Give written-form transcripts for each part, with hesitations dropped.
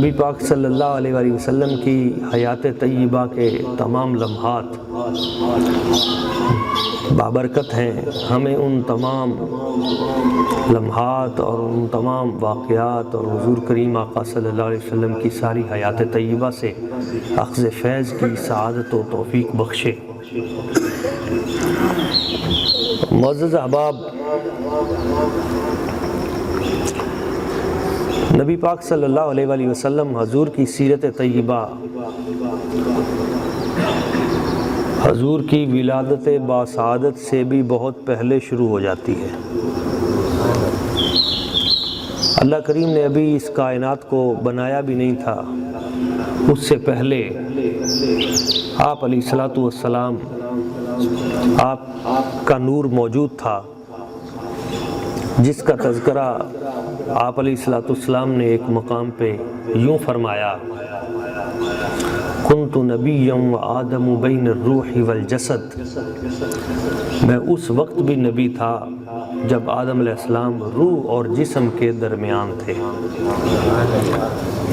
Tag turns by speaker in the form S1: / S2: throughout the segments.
S1: نبی پاک صلی اللہ علیہ وآلہ وسلم کی حیات طیبہ کے تمام لمحات بابرکت ہیں. ہمیں ان تمام لمحات اور ان تمام واقعات اور حضور کریم آقا صلی اللہ علیہ وسلم کی ساری حیات طیبہ سے اخذ فیض کی سعادت و توفیق بخشے. معزز احباب، نبی پاک صلی اللہ علیہ وآلہ وسلم حضور کی سیرت طیبہ، حضور کی ولادت باسعادت سے بھی بہت پہلے شروع ہو جاتی ہے. اللہ کریم نے ابھی اس کائنات کو بنایا بھی نہیں تھا، اس سے پہلے آپ علیہ الصلوۃ والسلام، آپ کا نور موجود تھا، جس کا تذکرہ آپ علیہ الصلوۃ والسلام نے ایک مقام پہ یوں فرمایا: کنت نبیا وآدم بین الروح والجسد. میں اس وقت بھی نبی تھا جب آدم علیہ السلام روح اور جسم کے درمیان تھے.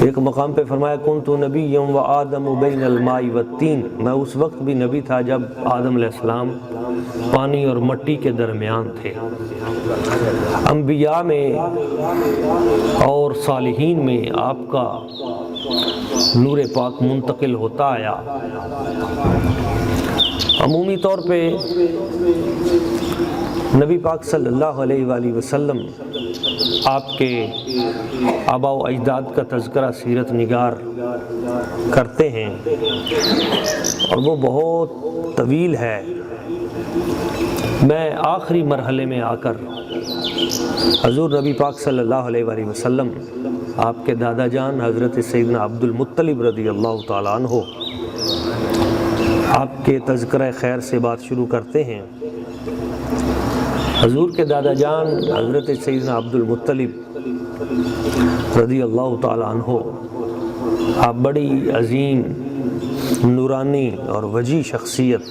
S1: ایک مقام پہ فرمایا: کنت نبیا وآدم بین الماء والطین. میں اس وقت بھی نبی تھا جب آدم علیہ السلام پانی اور مٹی کے درمیان تھے. انبیاء میں اور صالحین میں آپ کا نور پاک منتقل ہوتا آیا. عمومی طور پہ نبی پاک صلی اللہ علیہ وآلہ وسلم، آپ کے آباء و اجداد کا تذکرہ سیرت نگار کرتے ہیں اور وہ بہت طویل ہے. میں آخری مرحلے میں آ کر حضور نبی پاک صلی اللہ علیہ وآلہ وسلم، آپ کے دادا جان حضرت سیدنا عبد المطلب رضی اللہ تعالیٰ عنہ، آپ کے تذکرہ خیر سے بات شروع کرتے ہیں. حضور کے دادا جان حضرت سیدنا عبد المطلب رضی اللہ تعالیٰ عنہ، آپ بڑی عظیم، نورانی اور وجیح شخصیت.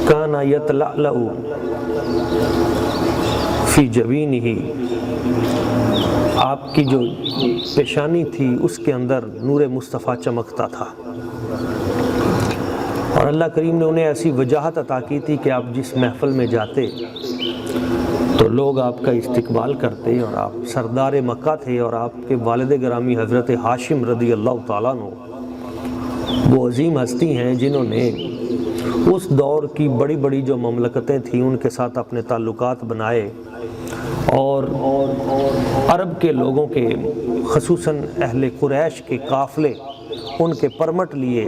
S1: کان یتلألأ فی جبینہ، آپ کی جو پیشانی تھی اس کے اندر نور مصطفیٰ چمکتا تھا، اور اللہ کریم نے انہیں ایسی وجاہت عطا کی تھی کہ آپ جس محفل میں جاتے تو لوگ آپ کا استقبال کرتے. اور آپ سردار مکہ تھے، اور آپ کے والد گرامی حضرت ہاشم رضی اللہ تعالیٰ عنہ وہ عظیم ہستی ہیں جنہوں نے اس دور کی بڑی بڑی جو مملکتیں تھیں ان کے ساتھ اپنے تعلقات بنائے، اور عرب کے لوگوں کے، خصوصاً اہل قریش کے قافلے ان کے پرمٹ لیے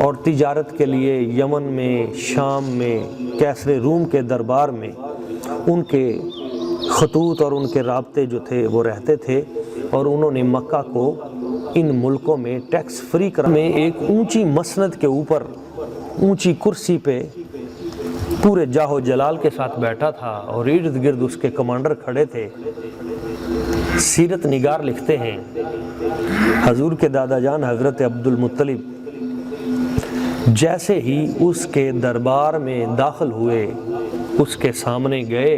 S1: اور تجارت کے لیے یمن میں، شام میں، کیسر روم کے دربار میں ان کے خطوط اور ان کے رابطے جو تھے وہ رہتے تھے. اور انہوں نے مکہ کو ان ملکوں میں ٹیکس فری میں ایک اونچی مسند کے اوپر اونچی کرسی پہ پورے جاہ و جلال کے ساتھ بیٹھا تھا، اور ارد گرد اس کے کمانڈر کھڑے تھے. سیرت نگار لکھتے ہیں حضور کے دادا جان حضرت عبد المطلب جیسے ہی اس کے دربار میں داخل ہوئے، اس کے سامنے گئے،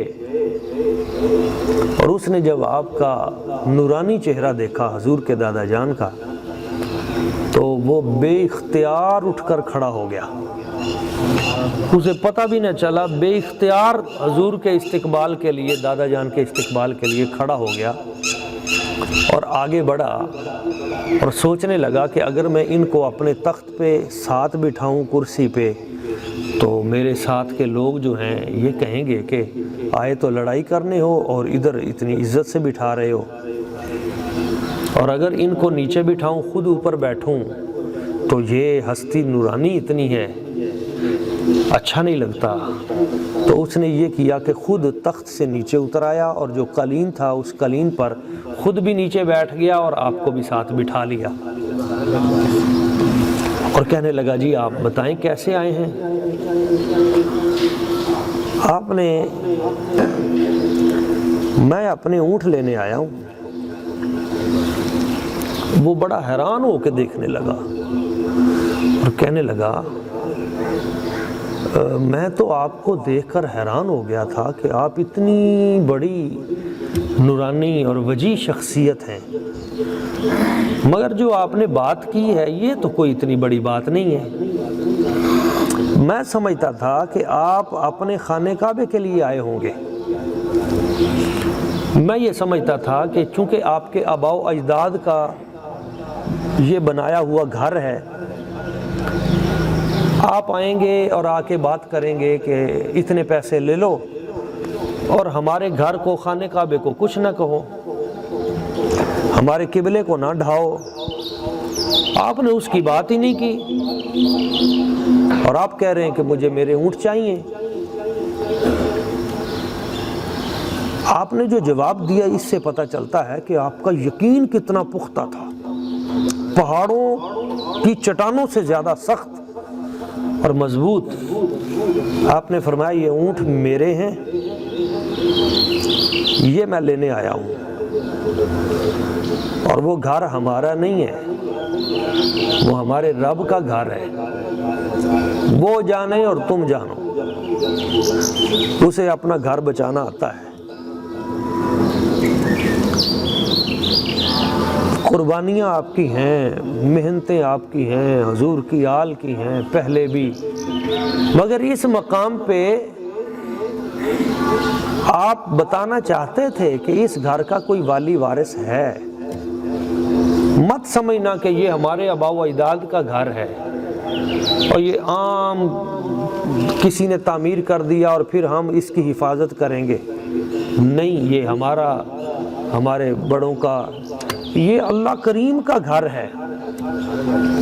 S1: اور اس نے جب آپ کا نورانی چہرہ دیکھا حضور کے دادا جان کا، تو وہ بے اختیار اٹھ کر کھڑا ہو گیا. اسے پتہ بھی نہ چلا، بے اختیار حضور کے استقبال کے لیے، دادا جان کے استقبال کے لیے کھڑا ہو گیا، اور آگے بڑھا اور سوچنے لگا کہ اگر میں ان کو اپنے تخت پہ ساتھ بٹھاؤں، کرسی پہ، تو میرے ساتھ کے لوگ جو ہیں یہ کہیں گے کہ آئے تو لڑائی کرنے ہو اور ادھر اتنی عزت سے بٹھا رہے ہو، اور اگر ان کو نیچے بٹھاؤں، خود اوپر بیٹھوں، تو یہ ہستی نورانی اتنی ہے، اچھا نہیں لگتا. تو اس نے یہ کیا کہ خود تخت سے نیچے اتر آیا، اور جو قالین تھا اس قالین پر خود بھی نیچے بیٹھ گیا اور آپ کو بھی ساتھ بٹھا لیا، اور کہنے لگا: جی آپ بتائیں کیسے آئے ہیں؟ آپ نے، میں اپنے اونٹ لینے آیا ہوں. وہ بڑا حیران ہو کے دیکھنے لگا اور کہنے لگا: میں تو آپ کو دیکھ کر حیران ہو گیا تھا کہ آپ اتنی بڑی نورانی اور وجی شخصیت ہیں، مگر جو آپ نے بات کی ہے یہ تو کوئی اتنی بڑی بات نہیں ہے۔ میں سمجھتا تھا کہ آپ اپنے خانہ کعبے کے لیے آئے ہوں گے۔ میں یہ سمجھتا تھا کہ چونکہ آپ کے آباء و اجداد کا یہ بنایا ہوا گھر ہے، آپ آئیں گے اور آ کے بات کریں گے کہ اتنے پیسے لے لو اور ہمارے گھر کو، خانہ کعبے کو کچھ نہ کہو، ہمارے قبلے کو نہ ڈھاؤ۔ آپ نے اس کی بات ہی نہیں کی اور آپ کہہ رہے ہیں کہ مجھے میرے اونٹ چاہیے۔ آپ نے جو جواب دیا اس سے پتہ چلتا ہے کہ آپ کا یقین کتنا پختہ تھا، پہاڑوں کی چٹانوں سے زیادہ سخت اور مضبوط۔ آپ نے فرمایا یہ اونٹ میرے ہیں، یہ میں لینے آیا ہوں، اور وہ گھر ہمارا نہیں ہے، وہ ہمارے رب کا گھر ہے۔ وہ جانے اور تم جانو، اسے اپنا گھر بچانا آتا ہے۔ قربانیاں آپ کی ہیں، محنتیں آپ کی ہیں، حضور کی آل کی ہیں پہلے بھی، مگر اس مقام پہ آپ بتانا چاہتے تھے کہ اس گھر کا کوئی والی وارث ہے۔ مت سمجھنا کہ یہ ہمارے آباء و اجداد کا گھر ہے اور یہ عام کسی نے تعمیر کر دیا اور پھر ہم اس کی حفاظت کریں گے۔ نہیں، یہ ہمارے بڑوں کا، یہ اللہ کریم کا گھر ہے،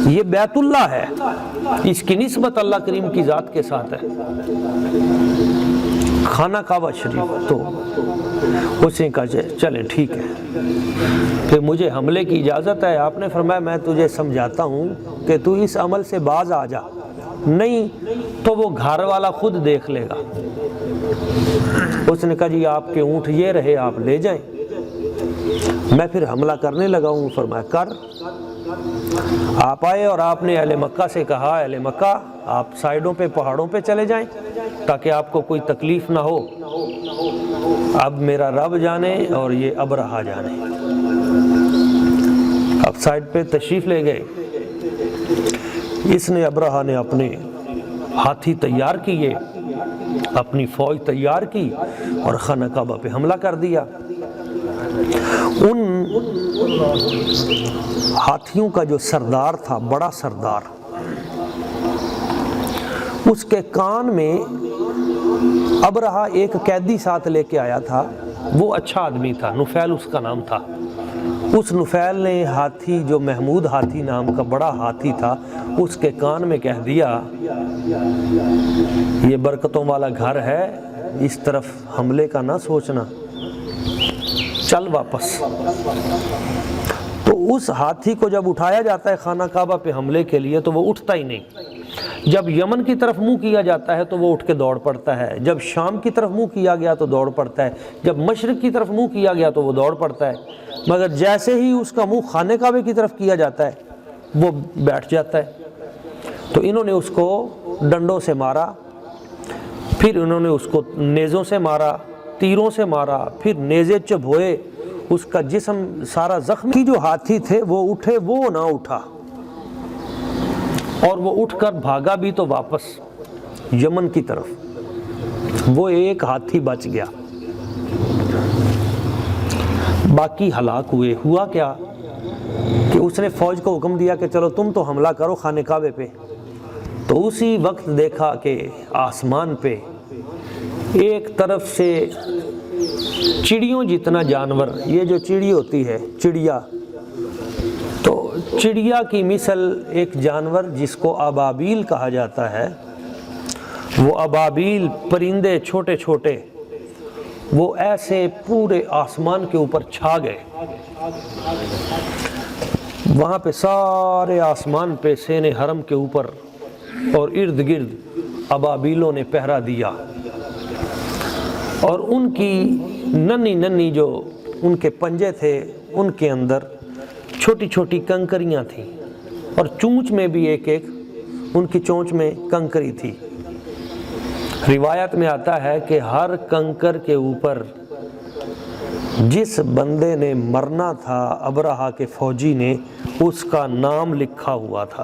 S1: یہ بیت اللہ ہے، اس کی نسبت اللہ کریم کی ذات کے ساتھ ہے۔ خانہ کعبہ شریف تو اس نے کہا چلیں ٹھیک ہے، پھر مجھے حملے کی اجازت ہے۔ آپ نے فرمایا میں تجھے سمجھاتا ہوں کہ تو اس عمل سے باز آ جا، نہیں تو وہ گھر والا خود دیکھ لے گا۔ اس نے کہا جی آپ کے اونٹ یہ رہے، آپ لے جائیں۔ میں پھر حملہ کرنے لگا ہوں۔ فرمایا کر۔ آپ آئے اور آپ نے اہل مکہ سے کہا اہل مکہ آپ سائیڈوں پہ، پہاڑوں پہ چلے جائیں تاکہ آپ کو کوئی تکلیف نہ ہو۔ اب میرا رب جانے اور یہ ابرہہ جانے۔ اب سائیڈ پہ تشریف لے گئے۔ اس نے، ابرہہ نے اپنے ہاتھی تیار کیے، اپنی فوج تیار کی اور خانہ کعبہ پہ حملہ کر دیا۔ ان ہاتھیوں کا جو سردار تھا، بڑا سردار، اس کے کان میں ابرہہ ایک قیدی ساتھ لے کے آیا تھا، وہ اچھا آدمی تھا، نفیل اس کا نام تھا۔ اس نفیل نے ہاتھی، جو محمود ہاتھی نام کا بڑا ہاتھی تھا، اس کے کان میں کہہ دیا یہ برکتوں والا گھر ہے، اس طرف حملے کا نہ سوچنا، چل واپس۔ تو اس ہاتھی کو جب اٹھایا جاتا ہے خانہ کعبہ پہ حملے کے لیے تو وہ اٹھتا ہی نہیں۔ جب یمن کی طرف منہ کیا جاتا ہے تو وہ اٹھ کے دوڑ پڑتا ہے، جب شام کی طرف منہ کیا گیا تو دوڑ پڑتا ہے، جب مشرق کی طرف منہ کیا گیا تو وہ دوڑ پڑتا ہے، مگر جیسے ہی اس کا منہ خانہ کعبے کی طرف کیا جاتا ہے وہ بیٹھ جاتا ہے۔ تو انہوں نے اس کو ڈنڈوں سے مارا، پھر انہوں نے اس کو نیزوں سے مارا، تیروں سے مارا، پھر نیزے چبھوئے، اس کا جسم سارا زخمی۔ جو ہاتھی تھے وہ اٹھے، وہ نہ اٹھا، اور وہ اٹھ کر بھاگا بھی تو واپس یمن کی طرف۔ وہ ایک ہاتھی بچ گیا، باقی ہلاک ہوئے۔ ہوا کیا کہ اس نے فوج کو حکم دیا کہ چلو تم تو حملہ کرو خانہ کعبے پہ۔ تو اسی وقت دیکھا کہ آسمان پہ ایک طرف سے چڑیوں جتنا جانور، یہ جو چڑی ہوتی ہے چڑیا، تو چڑیا کی مثل ایک جانور جس کو ابابیل کہا جاتا ہے، وہ ابابیل پرندے چھوٹے چھوٹے، وہ ایسے پورے آسمان کے اوپر چھا گئے۔ وہاں پہ سارے آسمان پہ سین حرم کے اوپر اور ارد گرد ابابیلوں نے پہرا دیا، اور ان کی ننھی ننھی جو ان کے پنجے تھے ان کے اندر چھوٹی چھوٹی کنکریاں تھیں، اور چونچ میں بھی ایک ایک ان کی چونچ میں کنکری تھی۔ روایت میں آتا ہے کہ ہر کنکر کے اوپر جس بندے نے مرنا تھا ابرہہ کے فوجی نے اس کا نام لکھا ہوا تھا۔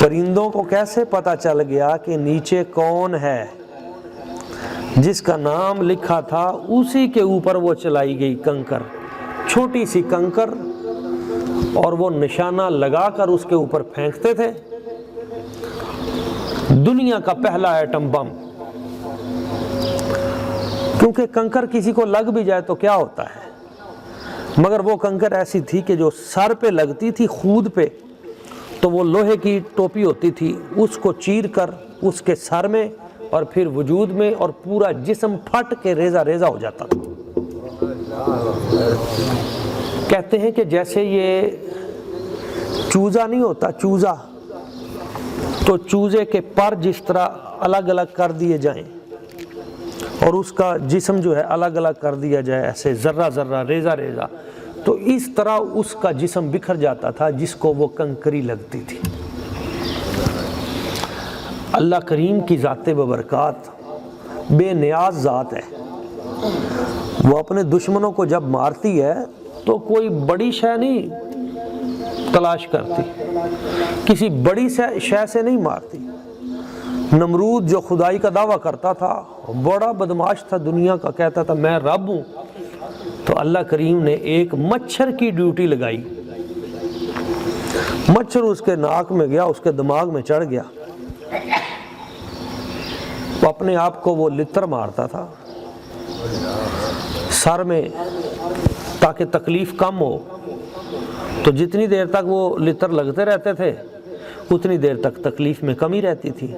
S1: پرندوں کو کیسے پتہ چل گیا کہ نیچے کون ہے؟ جس کا نام لکھا تھا اسی کے اوپر وہ چلائی گئی کنکر، چھوٹی سی کنکر، اور وہ نشانہ لگا کر اس کے اوپر پھینکتے تھے۔ دنیا کا پہلا ایٹم بم، کیونکہ کنکر کسی کو لگ بھی جائے تو کیا ہوتا ہے، مگر وہ کنکر ایسی تھی کہ جو سر پہ لگتی تھی، خود پہ، تو وہ لوہے کی ٹوپی ہوتی تھی، اس کو چیر کر اس کے سر میں اور پھر وجود میں، اور پورا جسم پھٹ کے ریزہ ریزہ ہو جاتا تھا۔ کہتے ہیں کہ جیسے یہ چوزا نہیں ہوتا، چوزا، تو چوزے کے پر جس طرح الگ الگ کر دیے جائیں اور اس کا جسم جو ہے الگ الگ کر دیا جائے، ایسے ذرہ ذرہ، ریزہ ریزہ، تو اس طرح اس کا جسم بکھر جاتا تھا جس کو وہ کنکری لگتی تھی۔ اللہ کریم کی ذات ببرکات بے نیاز ذات ہے، وہ اپنے دشمنوں کو جب مارتی ہے تو کوئی بڑی شے نہیں تلاش کرتی، کسی بڑی شے سے نہیں مارتی۔ نمرود جو خدائی کا دعویٰ کرتا تھا، بڑا بدماش تھا، دنیا کا کہتا تھا میں رب ہوں، تو اللہ کریم نے ایک مچھر کی ڈیوٹی لگائی۔ مچھر اس کے ناک میں گیا، اس کے دماغ میں چڑھ گیا، وہ اپنے آپ کو وہ لتر مارتا تھا سر میں تاکہ تکلیف کم ہو، تو جتنی دیر تک وہ لتر لگتے رہتے تھے اتنی دیر تک تکلیف میں کمی رہتی تھی۔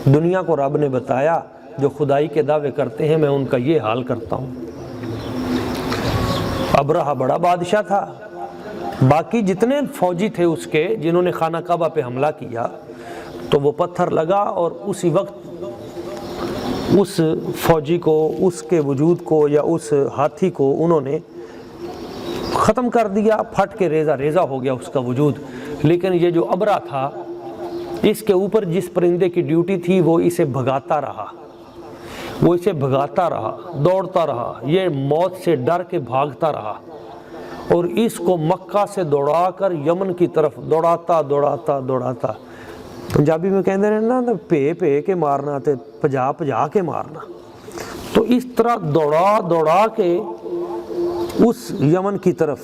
S1: دنیا کو رب نے بتایا جو خدائی کے دعوے کرتے ہیں میں ان کا یہ حال کرتا ہوں۔ ابرہہ بڑا بادشاہ تھا، باقی جتنے فوجی تھے اس کے جنہوں نے خانہ کعبہ پہ حملہ کیا تو وہ پتھر لگا اور اسی وقت اس فوجی کو، اس کے وجود کو یا اس ہاتھی کو انہوں نے ختم کر دیا، پھٹ کے ریزہ ریزہ ہو گیا اس کا وجود۔ لیکن یہ جو ابرہہ تھا، اس کے اوپر جس پرندے کی ڈیوٹی تھی وہ اسے بھگاتا رہا، وہ اسے بھگاتا رہا، دوڑتا رہا، یہ موت سے ڈر کے بھاگتا رہا، اور اس کو مکہ سے دوڑا کر یمن کی طرف دوڑاتا دوڑاتا دوڑاتا، پنجابی میں کہتے ہیں نا پے پے کے مارنا تے پجا پجا کے مارنا، تو اس طرح دوڑا دوڑا کے اس یمن کی طرف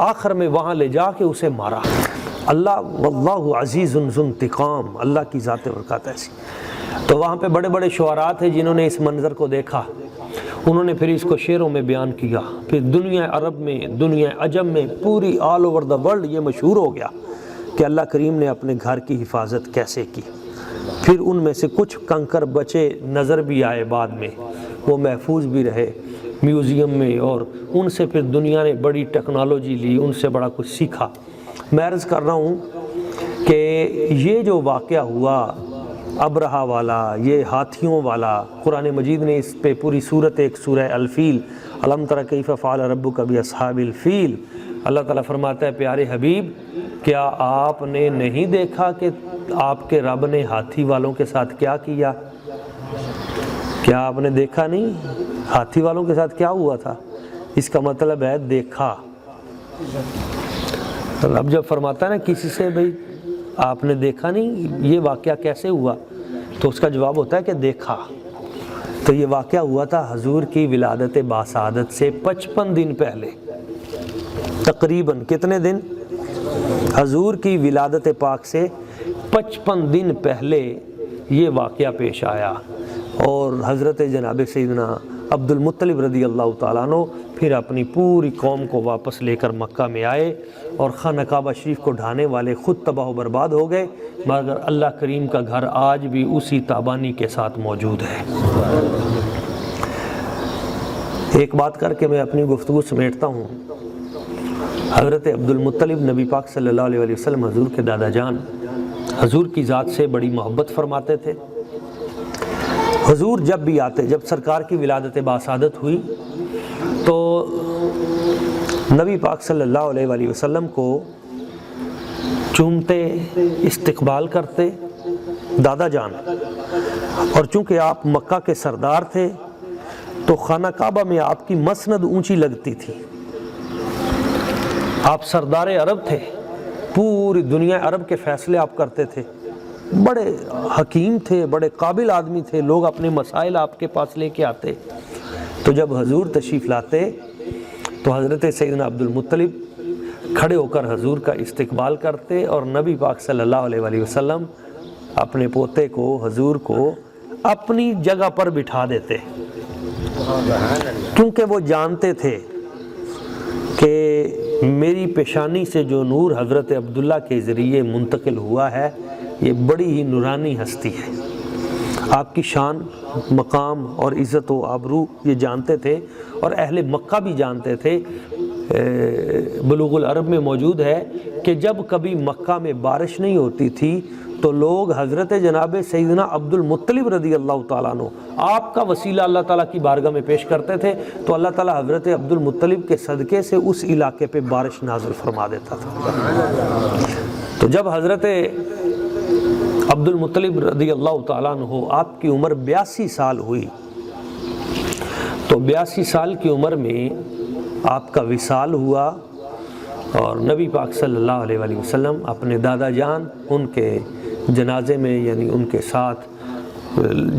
S1: آخر میں وہاں لے جا کے اسے مارا۔ اللہ واللہ عزیز ذو انتقام، اللہ کی ذات برکات ایسی۔ تو وہاں پہ بڑے بڑے شعراء تھے جنہوں نے اس منظر کو دیکھا، انہوں نے پھر اس کو شعروں میں بیان کیا، پھر دنیا عرب میں، دنیا عجم میں، پوری آل اوور دا ورلڈ یہ مشہور ہو گیا کہ اللہ کریم نے اپنے گھر کی حفاظت کیسے کی۔ پھر ان میں سے کچھ کنکر بچے نظر بھی آئے بعد میں، وہ محفوظ بھی رہے میوزیم میں، اور ان سے پھر دنیا نے بڑی ٹیکنالوجی لی، ان سے بڑا کچھ سیکھا۔ میں عرض کر رہا ہوں کہ یہ جو واقعہ ہوا ابرہہ والا، یہ ہاتھیوں والا، قرآن مجید نے اس پہ پوری صورت، ایک سورہ الفیل، الم تر کیف فعل ربک باصحاب الفیل، اللہ تعالیٰ فرماتا ہے پیارے حبیب کیا آپ نے نہیں دیکھا کہ آپ کے رب نے ہاتھی والوں کے ساتھ کیا کیا؟ کیا آپ نے دیکھا نہیں ہاتھی والوں کے ساتھ کیا ہوا تھا؟ اس کا مطلب ہے دیکھا۔ رب جب فرماتا ہے نا کسی سے بھئی آپ نے دیکھا نہیں یہ واقعہ کیسے ہوا، تو اس کا جواب ہوتا ہے کہ دیکھا۔ تو یہ واقعہ ہوا تھا حضور کی ولادت باسعادت سے 55 دن پہلے، تقریباً کتنے دن؟ حضور کی ولادت پاک سے 55 دن پہلے یہ واقعہ پیش آیا، اور حضرت جناب سیدنا عبد المطلب رضی اللہ تعالیٰ عنہ پھر اپنی پوری قوم کو واپس لے کر مکہ میں آئے، اور خانہ کعبہ شریف کو ڈھانے والے خود تباہ و برباد ہو گئے، مگر اللہ کریم کا گھر آج بھی اسی تابانی کے ساتھ موجود ہے۔ ایک بات کر کے میں اپنی گفتگو سمیٹتا ہوں۔ حضرت عبد المطلب نبی پاک صلی اللہ علیہ وسلم حضور کے دادا جان، حضور کی ذات سے بڑی محبت فرماتے تھے۔ حضور جب بھی آتے، جب سرکار کی ولادت باسعادت ہوئی تو نبی پاک صلی اللہ علیہ وآلہ وسلم کو چومتے، استقبال کرتے دادا جان، اور چونکہ آپ مکہ کے سردار تھے تو خانہ کعبہ میں آپ کی مسند اونچی لگتی تھی. آپ سردار عرب تھے، پوری دنیا عرب کے فیصلے آپ کرتے تھے، بڑے حکیم تھے، بڑے قابل آدمی تھے، لوگ اپنے مسائل آپ کے پاس لے کے آتے. تو جب حضور تشریف لاتے تو حضرت سیدنا عبد المطلب کھڑے ہو کر حضور کا استقبال کرتے اور نبی پاک صلی اللہ علیہ وآلہ وسلم اپنے پوتے کو، حضور کو اپنی جگہ پر بٹھا دیتے، کیونکہ وہ جانتے تھے کہ میری پیشانی سے جو نور حضرت عبداللہ کے ذریعے منتقل ہوا ہے یہ بڑی ہی نورانی ہستی ہے. آپ کی شان، مقام اور عزت و آبرو یہ جانتے تھے، اور اہل مکہ بھی جانتے تھے. بلوغ العرب میں موجود ہے کہ جب کبھی مکہ میں بارش نہیں ہوتی تھی تو لوگ حضرت جناب سیدنا عبد المطلب رضی اللہ تعالیٰ عنہ آپ کا وسیلہ اللہ تعالیٰ کی بارگاہ میں پیش کرتے تھے، تو اللہ تعالیٰ حضرت عبد المطلب کے صدقے سے اس علاقے پہ بارش نازل فرما دیتا تھا. تو جب حضرت عبد المطلب رضی اللہ تعالیٰ عنہ آپ کی عمر 82 سال ہوئی تو 82 سال کی عمر میں آپ کا وصال ہوا، اور نبی پاک صلی اللہ علیہ وآلہ وسلم اپنے دادا جان ان کے جنازے میں یعنی ان کے ساتھ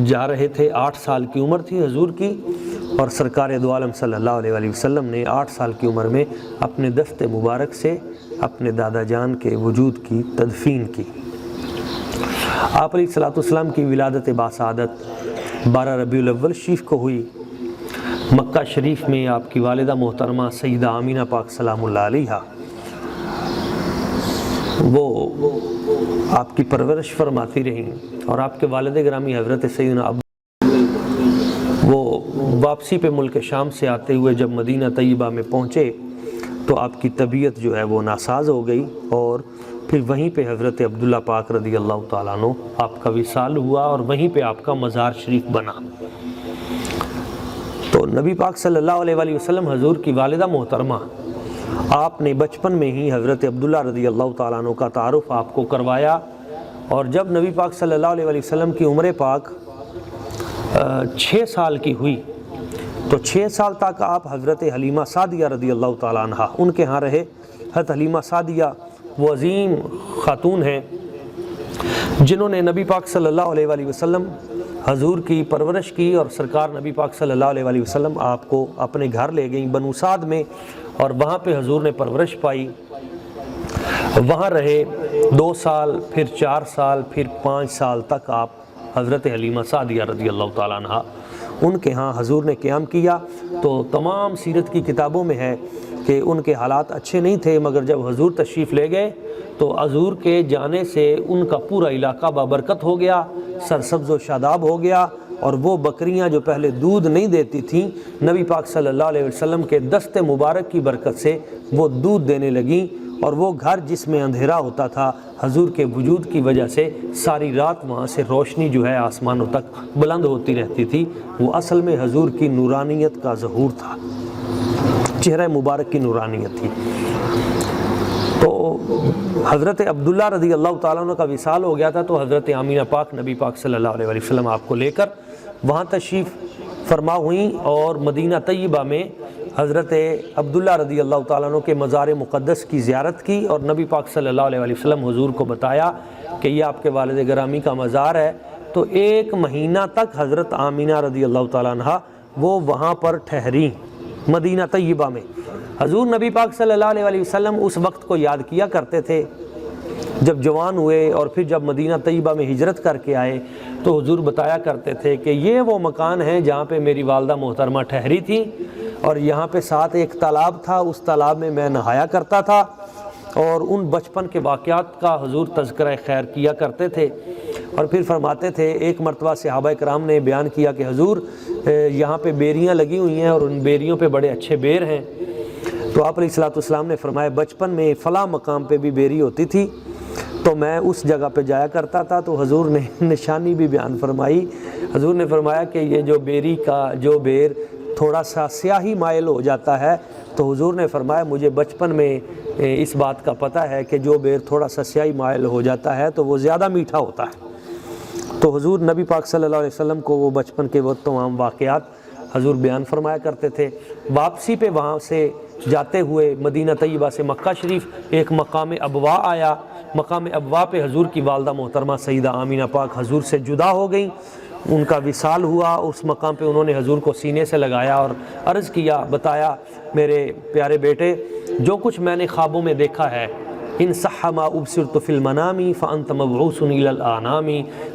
S1: جا رہے تھے. 8 سال کی عمر تھی حضور کی، اور سرکار دو عالم صلی اللہ علیہ وآلہ وسلم نے 8 سال کی عمر میں اپنے دست مبارک سے اپنے دادا جان کے وجود کی تدفین کی. آپ علیہ الصلوۃ والسلام کی ولادت باسعادت 12 ربیع الاول شریف کو ہوئی. مکہ شریف میں آپ کی والدہ محترمہ سیدہ آمینہ پاک سلام اللہ علیہا وہ آپ کی پرورش فرماتی رہیں، اور آپ کے والد گرامی حضرت سیدنا وہ واپسی پہ ملک شام سے آتے ہوئے جب مدینہ طیبہ میں پہنچے تو آپ کی طبیعت جو ہے وہ ناساز ہو گئی، اور پھر وہیں پہ حضرت عبداللہ پاک رضی اللہ تعالیٰ عنہ آپ کا وصال ہوا، اور وہیں پہ آپ کا مزار شریف بنا. تو نبی پاک صلی اللہ علیہ وآلہ وسلم حضور کی والدہ محترمہ آپ نے بچپن میں ہی حضرت عبداللہ رضی اللہ تعالیٰ عنہ کا تعارف آپ کو کروایا. اور جب نبی پاک صلی اللہ علیہ وآلہ وسلم کی عمر پاک 6 سال کی ہوئی تو 6 سال تک آپ حضرت حلیمہ سعدیہ رضی اللہ تعالیٰ عنہ ان کے ہاں رہے. حضرت حلیمہ سعدیہ وہ عظیم خاتون ہیں جنہوں نے نبی پاک صلی اللہ علیہ وآلہ وسلم حضور کی پرورش کی، اور سرکار نبی پاک صلی اللہ علیہ وآلہ وسلم آپ کو اپنے گھر لے گئیں بنو سعد میں، اور وہاں پہ حضور نے پرورش پائی. وہاں رہے 2 سال، پھر 4 سال، پھر 5 سال تک آپ حضرت حلیمہ سعدیہ رضی اللہ تعالیٰ عنہ ان کے ہاں حضور نے قیام کیا. تو تمام سیرت کی کتابوں میں ہے کہ ان کے حالات اچھے نہیں تھے، مگر جب حضور تشریف لے گئے تو حضور کے جانے سے ان کا پورا علاقہ بابرکت ہو گیا، سرسبز و شاداب ہو گیا، اور وہ بکریاں جو پہلے دودھ نہیں دیتی تھیں نبی پاک صلی اللہ علیہ وسلم کے دست مبارک کی برکت سے وہ دودھ دینے لگیں. اور وہ گھر جس میں اندھیرا ہوتا تھا حضور کے وجود کی وجہ سے ساری رات وہاں سے روشنی جو ہے آسمانوں تک بلند ہوتی رہتی تھی. وہ اصل میں حضور کی نورانیت کا ظہور تھا، چہرہ مبارک کی نورانیت تھی. تو حضرت عبداللہ رضی اللہ تعالیٰ عنہ کا وصال ہو گیا تھا تو حضرت آمینہ پاک نبی پاک صلی اللہ علیہ وسلم آپ کو لے کر وہاں تشریف فرما ہوئیں، اور مدینہ طیبہ میں حضرت عبداللہ رضی اللہ تعالیٰ عنہ کے مزار مقدس کی زیارت کی، اور نبی پاک صلی اللہ علیہ وسلم حضور کو بتایا کہ یہ آپ کے والد گرامی کا مزار ہے. تو 1 مہینہ تک حضرت آمینہ رضی اللہ تعالیٰ عنہ وہ وہاں پر ٹھہریں مدینہ طیبہ میں. حضور نبی پاک صلی اللہ علیہ وسلم اس وقت کو یاد کیا کرتے تھے جب جوان ہوئے، اور پھر جب مدینہ طیبہ میں ہجرت کر کے آئے تو حضور بتایا کرتے تھے کہ یہ وہ مکان ہے جہاں پہ میری والدہ محترمہ ٹھہری تھی، اور یہاں پہ ساتھ ایک تالاب تھا، اس تالاب میں میں نہایا کرتا تھا. اور ان بچپن کے واقعات کا حضور تذکرہ خیر کیا کرتے تھے. اور پھر فرماتے تھے ایک مرتبہ صحابہ کرام نے بیان کیا کہ حضور یہاں پہ بیریاں لگی ہوئی ہیں اور ان بیریوں پہ بڑے اچھے بیر ہیں. تو آپ علیہ الصلوۃ والسلام نے فرمایا بچپن میں فلاں مقام پہ بھی بیری ہوتی تھی تو میں اس جگہ پہ جایا کرتا تھا. تو حضور نے نشانی بھی بیان فرمائی. حضور نے فرمایا کہ یہ جو بیری کا جو بیر تھوڑا سا سیاہی مائل ہو جاتا ہے تو حضور نے فرمایا مجھے بچپن میں اس بات کا پتہ ہے کہ جو بیر تھوڑا سا سیاہی مائل ہو جاتا ہے تو وہ زیادہ میٹھا ہوتا ہے. تو حضور نبی پاک صلی اللہ علیہ وسلم کو وہ بچپن کے وہ تمام واقعات حضور بیان فرمایا کرتے تھے۔ واپسی پہ وہاں سے جاتے ہوئے مدینہ طیبہ سے مکہ شریف ایک مقام ابوا آیا، مقام ابوا پہ حضور کی والدہ محترمہ سیدہ آمینہ پاک حضور سے جدا ہو گئیں، ان کا وصال ہوا۔ اس مقام پہ انہوں نے حضور کو سینے سے لگایا اور عرض کیا، بتایا میرے پیارے بیٹے، جو کچھ میں نے خوابوں میں دیکھا ہے، ان صح ما ابصرت فی المنام فانت مبعوث الی الانام،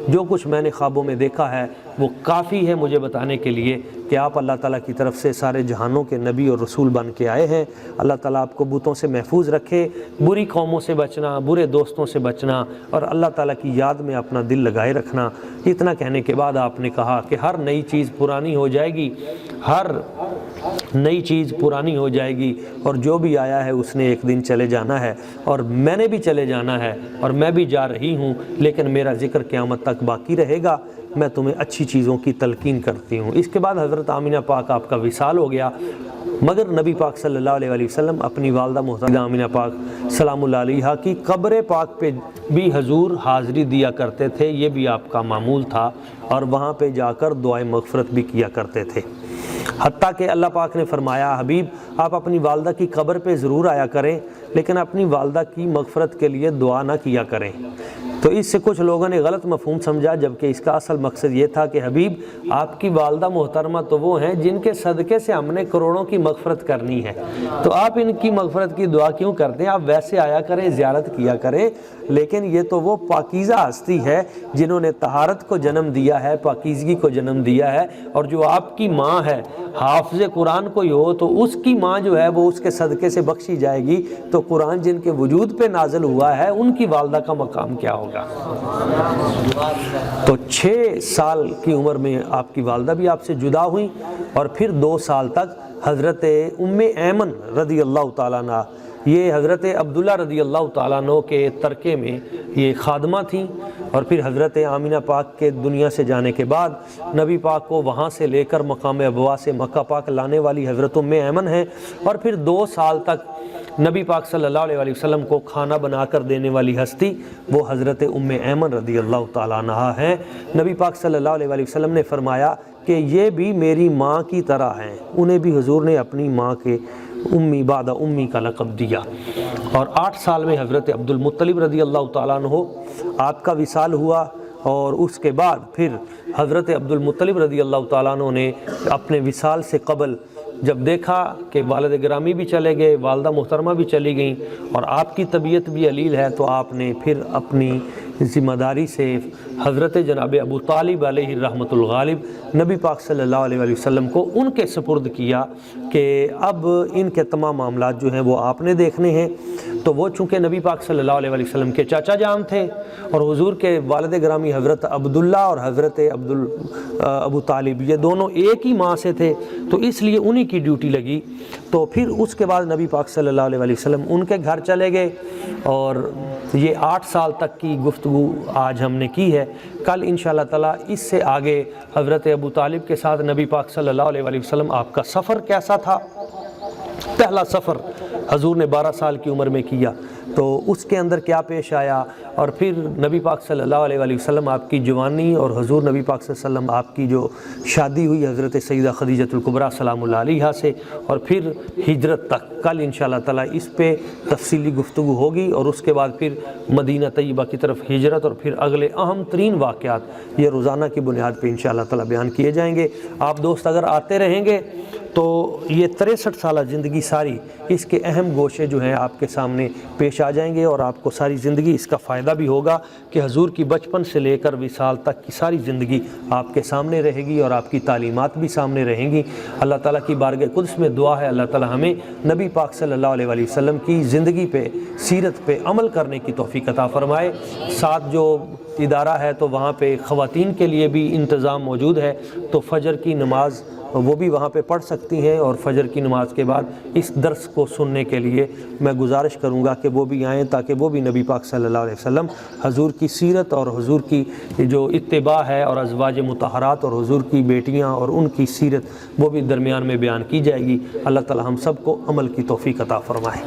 S1: جو کچھ میں نے خوابوں میں دیکھا ہے وہ کافی ہے مجھے بتانے کے لیے کہ آپ اللہ تعالیٰ کی طرف سے سارے جہانوں کے نبی اور رسول بن کے آئے ہیں۔ اللہ تعالیٰ آپ کو بتوں سے محفوظ رکھے، بری قوموں سے بچنا، برے دوستوں سے بچنا، اور اللہ تعالیٰ کی یاد میں اپنا دل لگائے رکھنا۔ اتنا کہنے کے بعد آپ نے کہا کہ ہر نئی چیز پرانی ہو جائے گی، ہر نئی چیز پرانی ہو جائے گی، اور جو بھی آیا ہے اس نے ایک دن چلے جانا ہے، اور میں نے بھی چلے جانا ہے، اور میں بھی جا رہی ہوں، لیکن میرا ذکر قیامت تک باقی رہے گا۔ میں تمہیں اچھی چیزوں کی تلقین کرتی ہوں۔ اس کے بعد حضرت آمینہ پاک آپ کا وصال ہو گیا، مگر نبی پاک صلی اللہ علیہ وسلم اپنی والدہ محترمہ آمینہ پاک سلام اللہ علیہا کی قبر پاک پہ بھی حضور حاضری دیا کرتے تھے، یہ بھی آپ کا معمول تھا، اور وہاں پہ جا کر دعائیں مغفرت بھی کیا کرتے تھے۔ حتیٰ کہ اللہ پاک نے فرمایا، حبیب آپ اپنی والدہ کی قبر پہ ضرور آیا کریں، لیکن اپنی والدہ کی مغفرت کے لیے دعا نہ کیا کریں۔ تو اس سے کچھ لوگوں نے غلط مفہوم سمجھا، جبکہ اس کا اصل مقصد یہ تھا کہ حبیب آپ کی والدہ محترمہ تو وہ ہیں جن کے صدقے سے ہم نے کروڑوں کی مغفرت کرنی ہے، تو آپ ان کی مغفرت کی دعا کیوں کرتے ہیں؟ آپ ویسے آیا کریں، زیارت کیا کریں، لیکن یہ تو وہ پاکیزہ ہستی ہے جنہوں نے طہارت کو جنم دیا ہے، پاکیزگی کو جنم دیا ہے، اور جو آپ کی ماں ہے، حافظ قرآن کوئی ہو تو اس کی ماں جو ہے وہ اس کے صدقے سے بخشی جائے گی، تو قرآن جن کے وجود پہ نازل ہوا ہے ان کی والدہ کا مقام کیا ہوگا؟ تو 6 سال کی عمر میں آپ کی والدہ بھی آپ سے جدا ہوئیں، اور پھر 2 سال تک حضرت ام ایمن رضی اللہ تعالیٰ عنہ، یہ حضرت عبداللہ رضی اللہ تعالیٰ عنہ کے ترکے میں یہ خادمہ تھیں، اور پھر حضرت آمینہ پاک کے دنیا سے جانے کے بعد نبی پاک کو وہاں سے لے کر مقام ابوا سے مکہ پاک لانے والی حضرت ام ایمن ہیں، اور پھر 2 سال تک نبی پاک صلی اللہ علیہ وسلم کو کھانا بنا کر دینے والی ہستی وہ حضرت ام ایمن رضی اللہ تعالیٰ عنہ ہیں۔ نبی پاک صلی اللہ علیہ وسلم نے فرمایا کہ یہ بھی میری ماں کی طرح ہیں، انہیں بھی حضور نے اپنی ماں کے امی بعد امی کا لقب دیا۔ اور 8 سال میں حضرت عبد المطلب رضی اللہ تعالیٰ عنہ آپ کا وصال ہوا، اور اس کے بعد پھر حضرت عبد المطلب رضی اللہ تعالیٰ عنہ نے اپنے وصال سے قبل جب دیکھا کہ والد گرامی بھی چلے گئے، والدہ محترمہ بھی چلی گئیں، اور آپ کی طبیعت بھی علیل ہے، تو آپ نے پھر اپنی ذمہ داری سے حضرت جناب ابو طالب علیہ رحمۃ الغالب نبی پاک صلی اللہ علیہ وسلم کو ان کے سپرد کیا کہ اب ان کے تمام معاملات جو ہیں وہ آپ نے دیکھنے ہیں۔ تو وہ چونکہ نبی پاک صلی اللہ علیہ وسلم کے چاچا جان تھے، اور حضور کے والد گرامی حضرت عبداللہ اور حضرت ابو طالب یہ دونوں ایک ہی ماں سے تھے، تو اس لیے انہی کی ڈیوٹی لگی۔ تو پھر اس کے بعد نبی پاک صلی اللہ علیہ وسلم ان کے گھر چلے گئے، اور یہ 8 سال تک کی گفتگو آج ہم نے کی ہے۔ کل انشاءاللہ تعالیٰ اس سے آگے حضرت ابو طالب کے ساتھ نبی پاک صلی اللہ علیہ وسلم آپ کا سفر کیسا تھا، پہلا سفر حضور نے 12 سال کی عمر میں کیا، تو اس کے اندر کیا پیش آیا، اور پھر نبی پاک صلی اللہ علیہ وسلم آپ کی جوانی، اور حضور نبی پاک صلی اللہ علیہ وسلم آپ کی جو شادی ہوئی حضرت سیدہ خدیجۃ الکبریٰ سلام اللہ علیہا سے، اور پھر ہجرت تک، کل انشاءاللہ تعالیٰ اس پہ تفصیلی گفتگو ہوگی، اور اس کے بعد پھر مدینہ طیبہ کی طرف ہجرت، اور پھر اگلے اہم ترین واقعات یہ روزانہ کی بنیاد پہ انشاءاللہ تعالیٰ بیان کیے جائیں گے۔ آپ دوست اگر آتے رہیں گے تو یہ 63 سالہ زندگی ساری اس کے اہم گوشے جو ہیں آپ کے سامنے پیش آ جائیں گے، اور آپ کو ساری زندگی اس کا فائدہ بھی ہوگا کہ حضور کی بچپن سے لے کر وصال تک کی ساری زندگی آپ کے سامنے رہے گی، اور آپ کی تعلیمات بھی سامنے رہیں گی۔ اللہ تعالیٰ کی بارگاہ قدس میں دعا ہے اللہ تعالیٰ ہمیں نبی پاک صلی اللہ علیہ وسلم کی زندگی پہ، سیرت پہ عمل کرنے کی توفیق عطا فرمائے۔ ساتھ جو ادارہ ہے تو وہاں پہ خواتین کے لیے بھی انتظام موجود ہے، تو فجر کی نماز وہ بھی وہاں پہ پڑھ سکتی ہیں، اور فجر کی نماز کے بعد اس درس کو سننے کے لیے میں گزارش کروں گا کہ وہ بھی آئیں، تاکہ وہ بھی نبی پاک صلی اللہ علیہ وسلم حضور کی سیرت اور حضور کی جو اتباع ہے، اور ازواج مطہرات اور حضور کی بیٹیاں اور ان کی سیرت وہ بھی درمیان میں بیان کی جائے گی۔ اللہ تعالی ہم سب کو عمل کی توفیق عطا فرمائے۔